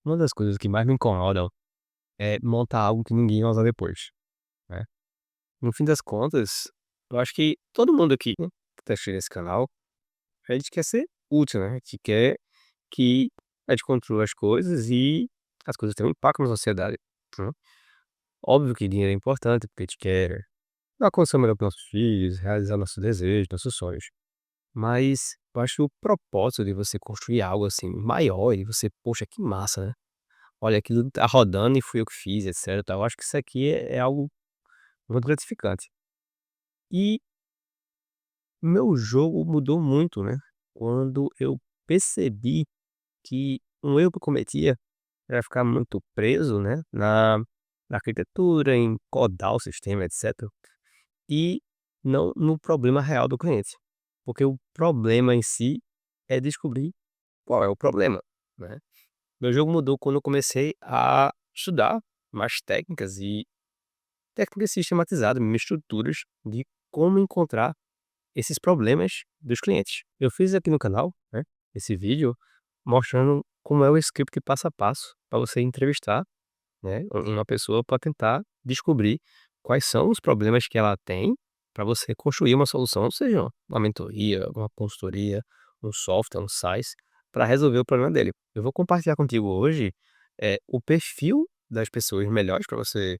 Uma das coisas que mais me incomodam é montar algo que ninguém vai usar depois, né. No fim das contas, eu acho que todo mundo aqui, né, que tá assistindo esse canal, a gente quer ser útil, né, a gente quer que a gente controle as coisas e as coisas tenham impacto na sociedade, né. Óbvio que dinheiro é importante, porque a gente quer dar uma condição melhor para nossos filhos, realizar nossos desejos, nossos sonhos. Mas eu acho que o propósito de você construir algo, assim, maior e você: "Poxa, que massa, né. Olha, aquilo tá rodando e fui eu que fiz, etcétera, tal". Eu acho que isso aqui é algo muito gratificante. E meu jogo mudou muito, né, quando eu percebi que um erro que eu cometia era ficar muito preso, né, na arquitetura, em codar o sistema, etcétera, e não no problema real do cliente. Porque o problema em si é descobrir qual é o problema, né. Meu jogo mudou quando eu comecei a estudar mais técnicas sistematizadas, estruturas de como encontrar esses problemas dos clientes. Eu fiz aqui no canal, né, esse vídeo mostrando como é o script passo a passo para você entrevistar, né, uma pessoa para tentar descobrir quais são os problemas que ela tem para você construir uma solução, seja uma mentoria, uma consultoria, um software, um SaaS, para resolver o problema dele. Eu vou compartilhar contigo hoje o perfil das pessoas melhores para você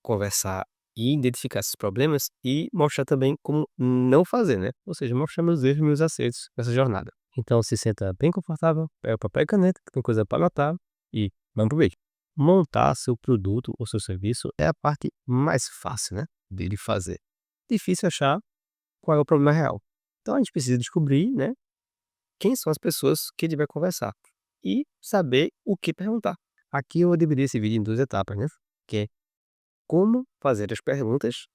conversar e identificar esses problemas e mostrar também como não fazer, né, ou seja, mostrar meus erros e meus acertos nessa jornada. Então se senta bem confortável, pega papel e caneta, que tem coisa para anotar e vamos para o vídeo. Montar seu produto ou seu serviço é a parte mais fácil, né, de fazer. Difícil achar qual é o problema real. Então a gente precisa descobrir, né, quem são as pessoas que a gente vai conversar e saber o que perguntar. Aqui eu dividi esse vídeo em 2 etapas, né, que é como fazer as perguntas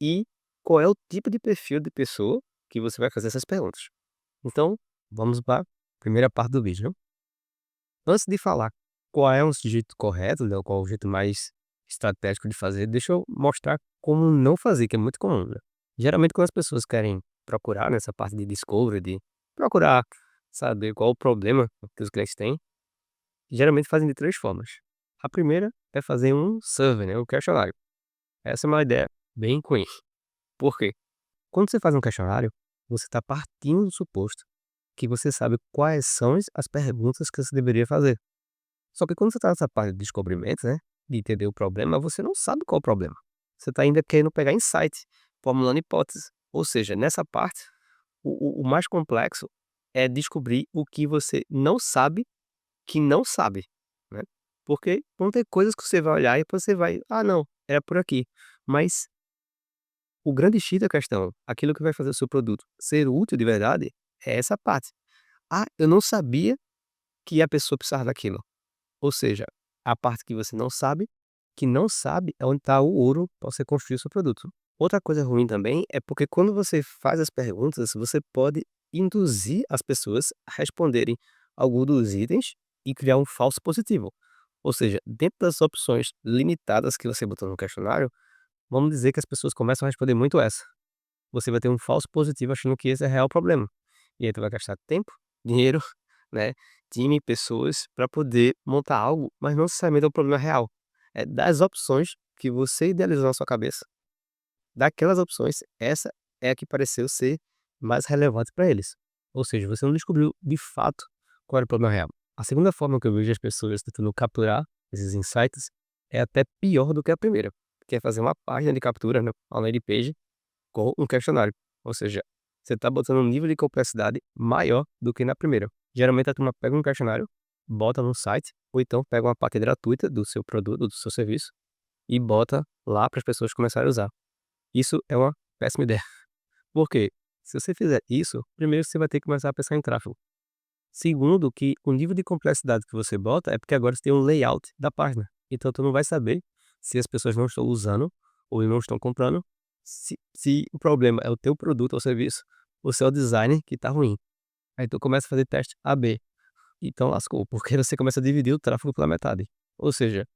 e qual é o tipo de perfil de pessoa que você vai fazer essas perguntas. Então, vamos para a primeira parte do vídeo, né. Antes de falar qual é o jeito correto, né, qual é o jeito mais estratégico de fazer, deixa eu mostrar como não fazer, que é muito comum, né. Geralmente quando as pessoas querem procurar nessa parte de discovery, de procurar saber qual o problema que os clientes têm, geralmente fazem de 3 formas. A primeira é fazer um survey, né, um questionário. Essa é uma ideia bem ruim. Por quê? Quando você faz um questionário, você está partindo do suposto que você sabe quais são as perguntas que você deveria fazer. Só que quando você está nessa parte de descobrimento, né, de entender o problema, você não sabe qual é o problema. Você está ainda querendo pegar insight, formulando hipótese. Ou seja, nessa parte, o mais complexo é descobrir o que você não sabe que não sabe, né? Porque vão ter coisas que você vai olhar e você vai, ah, não, era por aqui. Mas o grande X da questão, aquilo que vai fazer o seu produto ser útil de verdade, é essa parte. Ah, eu não sabia que a pessoa precisava daquilo. Ou seja, a parte que não sabe é onde está o ouro para você construir o seu produto. Outra coisa ruim também é porque quando você faz as perguntas, você pode induzir as pessoas a responderem algum dos itens e criar um falso positivo. Ou seja, dentro das opções limitadas que você botou no questionário, vamos dizer que as pessoas começam a responder muito essa. Você vai ter um falso positivo achando que esse é o real problema. E aí tu vai gastar tempo, dinheiro, né, time, pessoas para poder montar algo, mas não necessariamente é o problema real. É das opções que você idealizou na sua cabeça. Daquelas opções, essa é a que pareceu ser mais relevante para eles. Ou seja, você não descobriu de fato qual era o problema real. A segunda forma que eu vejo as pessoas tentando capturar esses insights é até pior do que a primeira, que é fazer uma página de captura, né, uma landing page com um questionário. Ou seja, você está botando um nível de complexidade maior do que na primeira. Geralmente a turma pega um questionário, bota no site, ou então pega uma parte gratuita do seu produto, do seu serviço, e bota lá para as pessoas começarem a usar. Isso é uma péssima ideia. Por quê? Se você fizer isso, primeiro você vai ter que começar a pensar em tráfego. Segundo, que o nível de complexidade que você bota é porque agora você tem um layout da página. Então tu não vai saber se as pessoas não estão usando ou não estão comprando, se o problema é o teu produto ou serviço, ou se é o design que está ruim. Aí tu começa a fazer teste A/B. Então lascou, porque você começa a dividir o tráfego pela metade. Ou seja,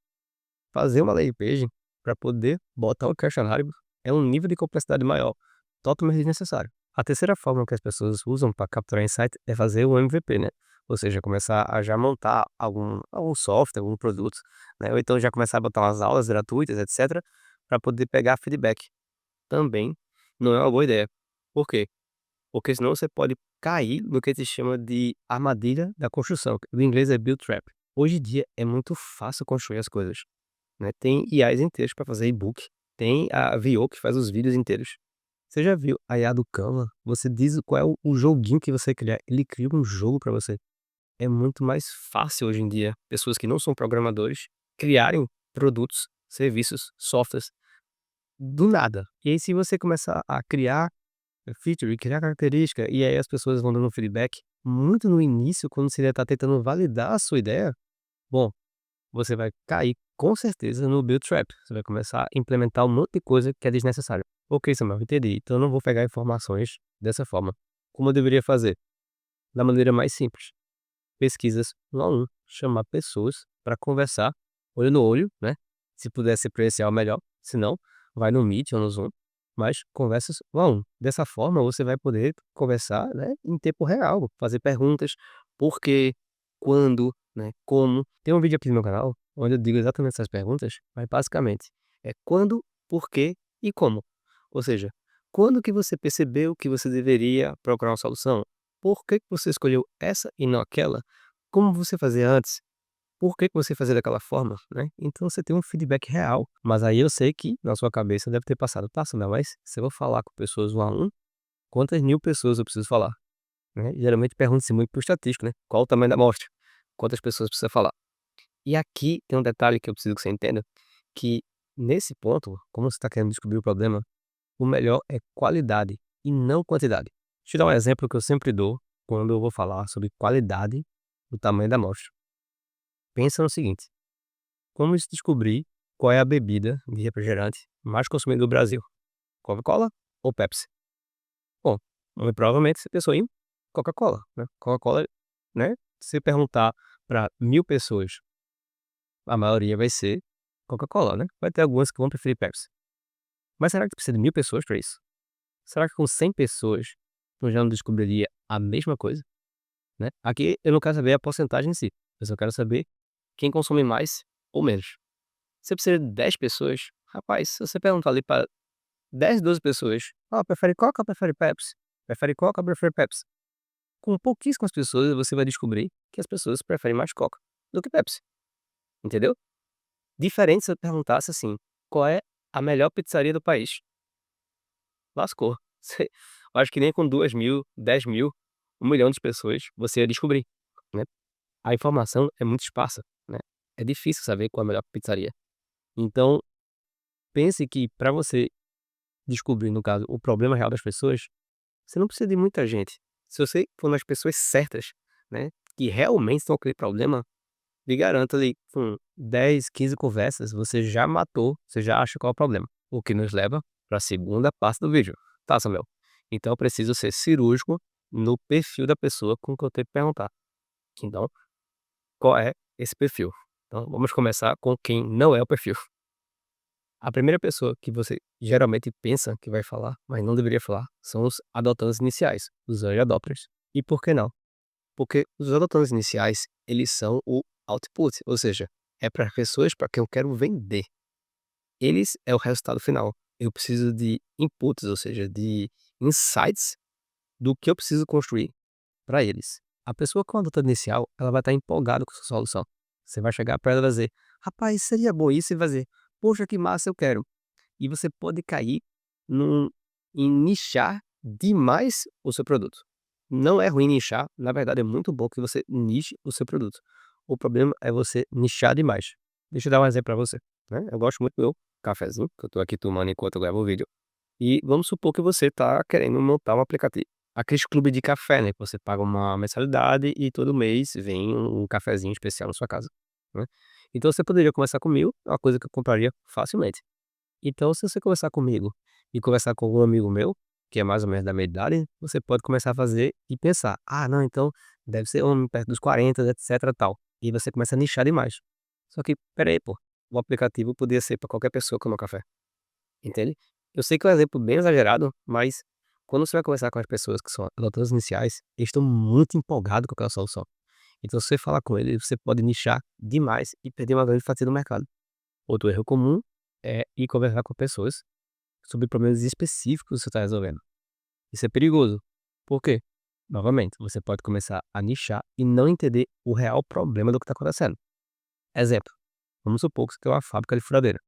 fazer uma landing page para poder botar o questionário é um nível de complexidade maior, totalmente desnecessário. A terceira forma que as pessoas usam para capturar insight é fazer o MVP, né? Ou seja, começar a já montar algum software, algum produto, né, ou então já começar a botar umas aulas gratuitas, etcétera, pra poder pegar feedback. Também não é uma boa ideia. Por quê? Porque senão você pode cair no que se chama de armadilha da construção, que do inglês é build trap. Hoje em dia é muito fácil construir as coisas, né, tem IAs inteiros para fazer e-book, tem a VO que faz os vídeos inteiros. Você já viu a IA do Canva? Você diz qual é o joguinho que você criar, ele cria um jogo para você. É muito mais fácil hoje em dia, pessoas que não são programadores, criarem produtos, serviços, softwares, do nada. E aí se você começar a criar feature, criar característica, e aí as pessoas vão dando feedback, muito no início, quando você ainda tá tentando validar a sua ideia, bom, você vai cair com certeza no build trap. Você vai começar a implementar um monte de coisa que é desnecessário. Ok, Samuel, entendi. Então eu não vou pegar informações dessa forma. Como eu deveria fazer? Da maneira mais simples. Pesquisas um a um. Chamar pessoas para conversar, olho no olho, né? Se puder ser presencial, melhor. Se não, vai no Meet ou no Zoom. Mas conversas um a um. Dessa forma, você vai poder conversar, né, em tempo real, fazer perguntas, por quê, quando, né, como. Tem um vídeo aqui no meu canal onde eu digo exatamente essas perguntas, mas basicamente é quando, por quê e como. Ou seja, quando que você percebeu que você deveria procurar uma solução? Por que que você escolheu essa e não aquela? Como você fazia antes? Por que que você fazia daquela forma, né? Então você tem um feedback real. Mas aí eu sei que na sua cabeça deve ter passado, tá, Samuel, mas se eu vou falar com pessoas um a um, quantas mil pessoas eu preciso falar, né? Geralmente pergunta-se muito por estatístico, né? Qual o tamanho da amostra? Quantas pessoas precisa falar? E aqui tem um detalhe que eu preciso que você entenda, que nesse ponto, como você está querendo descobrir o problema, o melhor é qualidade e não quantidade. Deixa eu dar um exemplo que eu sempre dou quando eu vou falar sobre qualidade do tamanho da amostra. Pensa no seguinte: como se descobrir qual é a bebida de refrigerante mais consumida do Brasil? Coca-Cola ou Pepsi? Bom, muito provavelmente você pensou em Coca-Cola, né? Coca-Cola, né? Se perguntar para 1000 pessoas, a maioria vai ser Coca-Cola, né? Vai ter algumas que vão preferir Pepsi. Mas será que precisa de 1000 pessoas para isso? Será que com 100 pessoas eu já não descobriria a mesma coisa, né? Aqui eu não quero saber a porcentagem em si, eu só quero saber quem consome mais ou menos. Você precisa de 10 pessoas, rapaz, se você perguntar ali para 10, 12 pessoas: "Ó, prefere Coca ou prefere Pepsi? Prefere Coca ou prefere Pepsi?". Com pouquíssimas pessoas você vai descobrir que as pessoas preferem mais Coca do que Pepsi, entendeu? Diferente se eu perguntasse assim: "Qual é a melhor pizzaria do país?". Lascou. Você eu acho que nem com 2.000, 10.000, 1.000.000 de pessoas você ia descobrir, né. A informação é muito esparsa, né. É difícil saber qual é a melhor pizzaria. Então, pense que para você descobrir, no caso, o problema real das pessoas, você não precisa de muita gente. Se você for nas pessoas certas, né, que realmente estão com aquele problema, lhe garanto ali, com 10, 15 conversas, você já matou, você já acha qual é o problema. O que nos leva para a segunda parte do vídeo, tá, Samuel? Então eu preciso ser cirúrgico no perfil da pessoa com que eu tenho que perguntar. Então, qual é esse perfil? Então vamos começar com quem não é o perfil. A primeira pessoa que você geralmente pensa que vai falar, mas não deveria falar, são os adotantes iniciais, os early adopters. E por que não? Porque os adotantes iniciais, eles são o output, ou seja, é para as pessoas para quem eu quero vender. Eles é o resultado final. Eu preciso de inputs, ou seja, de insights do que eu preciso construir para eles. A pessoa com a adotante inicial, ela vai estar empolgada com a sua solução. Você vai chegar para ela e vai dizer: "Rapaz, seria bom isso", e vai dizer: "Poxa, que massa, eu quero". E você pode cair num em nichar demais o seu produto. Não é ruim nichar, na verdade é muito bom que você niche o seu produto. O problema é você nichar demais. Deixa eu dar um exemplo para você, né, eu gosto muito do meu cafezinho, que eu estou aqui tomando enquanto eu gravo o vídeo, e vamos supor que você está querendo montar um aplicativo. Aqueles clube de café, né, que você paga uma mensalidade e todo mês vem um cafezinho especial na sua casa, né. Então você poderia começar com 1000, é uma coisa que eu compraria facilmente. Então, se você conversar comigo e conversar com algum amigo meu, que é mais ou menos da minha idade, você pode começar a fazer e pensar: "Ah, não, então deve ser homem perto dos 40, etcétera, tal". E você começa a nichar demais. Só que espera aí, pô, o aplicativo podia ser para qualquer pessoa tomar café, entende? Eu sei que é um exemplo bem exagerado, mas quando você vai conversar com as pessoas que são adotantes iniciais, eles estão muito empolgados com aquela solução. Então se você falar com ele, você pode nichar demais e perder uma grande fatia do mercado. Outro erro comum é ir conversar com pessoas sobre problemas específicos que você está resolvendo. Isso é perigoso. Por quê? Novamente, você pode começar a nichar e não entender o real problema do que está acontecendo. Exemplo, vamos supor que você tem uma fábrica de furadeira.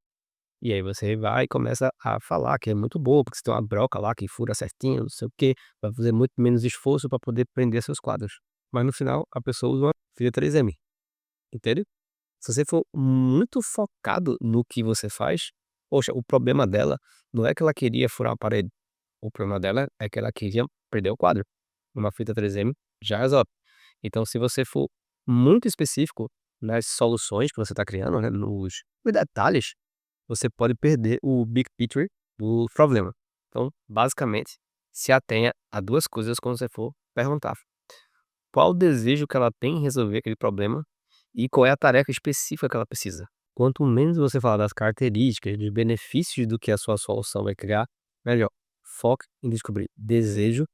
E aí você vai e começa a falar que é muito boa, porque você tem uma broca lá que fura certinho, não sei o quê, vai fazer muito menos esforço para poder prender seus quadros. Mas no final, a pessoa usa uma fita 3M, entende? Se você for muito focado no que você faz, poxa, o problema dela não é que ela queria furar a parede, o problema dela é que ela queria prender o quadro. Uma fita 3M já resolve. Então, se você for muito específico nas soluções que você está criando, né, nos detalhes, você pode perder o big picture do problema. Então, basicamente, se atenha a 2 coisas quando você for perguntar. Qual o desejo que ela tem em resolver aquele problema e qual é a tarefa específica que ela precisa. Quanto menos você falar das características, dos benefícios do que a sua solução vai criar, melhor. Foque em descobrir desejo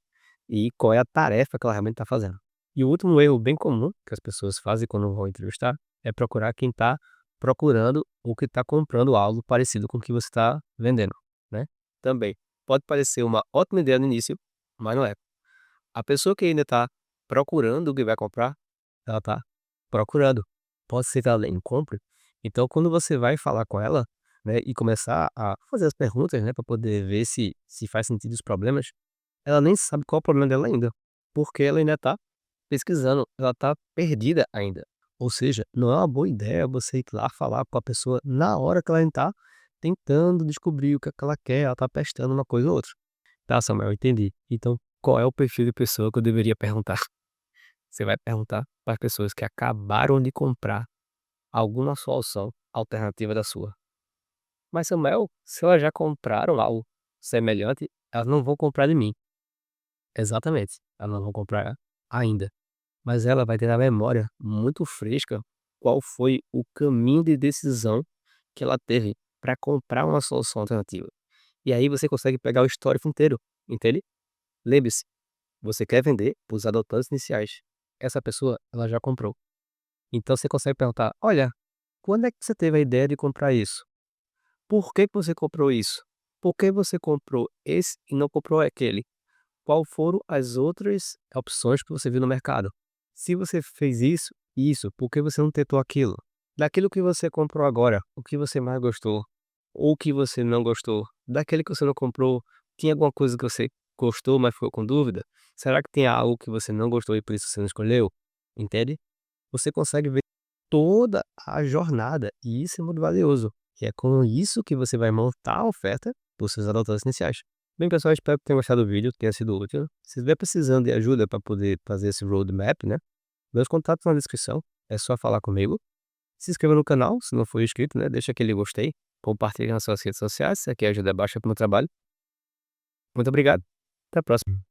e qual é a tarefa que ela realmente está fazendo. E o último erro bem comum que as pessoas fazem quando vão entrevistar é procurar quem está procurando ou que está comprando algo parecido com o que você está vendendo, né? Também pode parecer uma ótima ideia no início, mas não é. A pessoa que ainda está procurando o que vai comprar, ela está procurando. Pode ser que ela nem compre. Então, quando você vai falar com ela, né, e começar a fazer as perguntas, né, para poder ver se faz sentido os problemas, ela nem sabe qual é o problema dela ainda, porque ela ainda está pesquisando, ela está perdida ainda. Ou seja, não é uma boa ideia você ir lá falar com a pessoa na hora que ela está tentando descobrir o que é que ela quer, ela está testando uma coisa ou outra. Tá, Samuel, eu entendi. Então, qual é o perfil de pessoa que eu deveria perguntar? Você vai perguntar para as pessoas que acabaram de comprar alguma solução alternativa da sua. Mas, Samuel, se elas já compraram algo semelhante, elas não vão comprar de mim. Exatamente, elas não vão comprar ainda. Mas ela vai ter na memória muito fresca qual foi o caminho de decisão que ela teve para comprar uma solução alternativa. E aí você consegue pegar o histórico inteiro, entende? Lembre-se, você quer vender para os adotantes iniciais. Essa pessoa, ela já comprou. Então você consegue perguntar: "Olha, quando é que você teve a ideia de comprar isso? Por que que você comprou isso? Por que você comprou esse e não comprou aquele? Qual foram as outras opções que você viu no mercado? Se você fez isso, por que você não tentou aquilo? Daquilo que você comprou agora, o que você mais gostou? Ou o que você não gostou? Daquele que você não comprou, tinha alguma coisa que você gostou, mas ficou com dúvida? Será que tem algo que você não gostou e por isso você não escolheu?" Entende? Você consegue ver toda a jornada e isso é muito valioso. E é com isso que você vai montar a oferta para os seus adotantes iniciais. Bem, pessoal, espero que tenham gostado do vídeo, tenha sido útil. Se estiver precisando de ajuda para poder fazer esse roadmap, né? Meus contatos na descrição, é só falar comigo. Se inscreva no canal, se não for inscrito, né? Deixa aquele gostei, compartilhe nas suas redes sociais, isso aqui ajuda bastante para o meu trabalho. Muito obrigado, até a próxima.